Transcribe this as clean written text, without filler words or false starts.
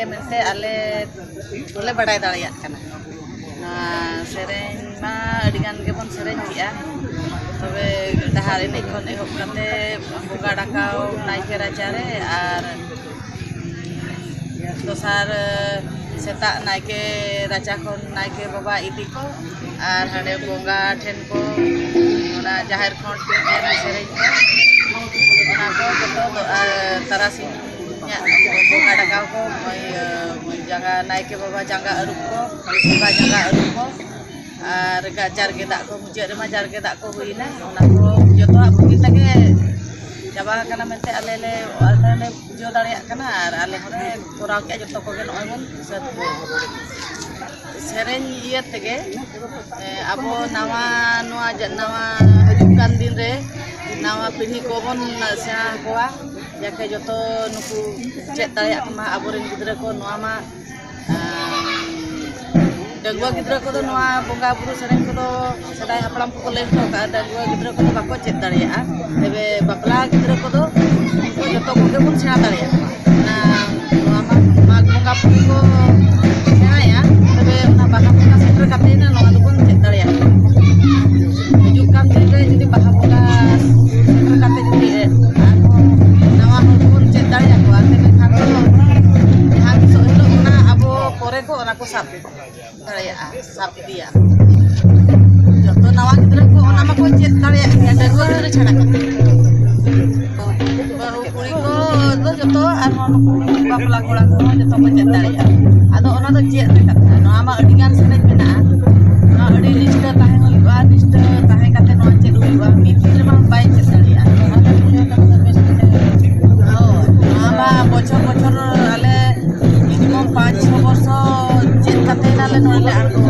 mente ale boleh badai daᱲᱮᱭᱟᱜ ᱠᱟᱱᱟ सेरेन मा अडिगान के बन सेरेन किया तबे डहार एने खन एहब कते बोगा डाकाव नाइके राचारे आर दोसार सेता नाइके राचा खन नाइके बाबा इदी को आर हडे बोगा ठेन को ओना जाहिर खन के सेरेन को ओना को तो तरासी बोगा डाकाव को जगह नाइके बाबा जंगा अरुप को बोगा जंगा अरुप को और गाजार के दाग को मुझे रे जार के दाग को हुई ना ओना को जतो बुगी तके चाबा कना मेते आले ले जो दाड़िया कना और आले हरे कोराव के जतो को नय बन सत सेरेन इये तके अबो नवा नवा नवा हजुक कान दिन रे नवा पीढ़ी को बन सेना कोआ जाके जतो नुकु चेक दाड़िया मा अबोरेन गिद्रा को नवा मा डगुआ गिद्रा को नवा बोगा बुरु सेरेन को सदाय हपड़ाम को ले तो का डगुआ गिद्रा को बाको चेक दाड़िया तबे बकला गिद्रा को जतो को बन सेना दाड़िया ना नवा मा माग बोगा पुरी को सेनाया तबे ना बाहा बोगा सेटर काते ना नवा तो बन चेक दाड़िया हजुक कान दिन रे जदी बाहा बोगा सेटर काते जदी नवा बन चेक दाड़िया को आते खान को ध्यान सोलो ना अबो परे को ओना को साब दाड़िया साब दिया जतो नवा गिद्रा को ओना मा को चेक दाड़िया डगुआ गिद्रा छाड़ा काते बाहु कुड़ी को तो जतो आर बापला कोड़ा को जतो को चेक दाड़िया आदो ओना तो चेक रे कथा नवा मा अडिगान सेनेज मेना नवा अडी निष्ठा ताहे हुआ निष्ठा ताहे काते नवा चेक हुआ मिथिल मा बाय चेक दाड़िया नवा बछर बछर आले मिनिमम 5-6 वर्ष चेक काते नाले नले आको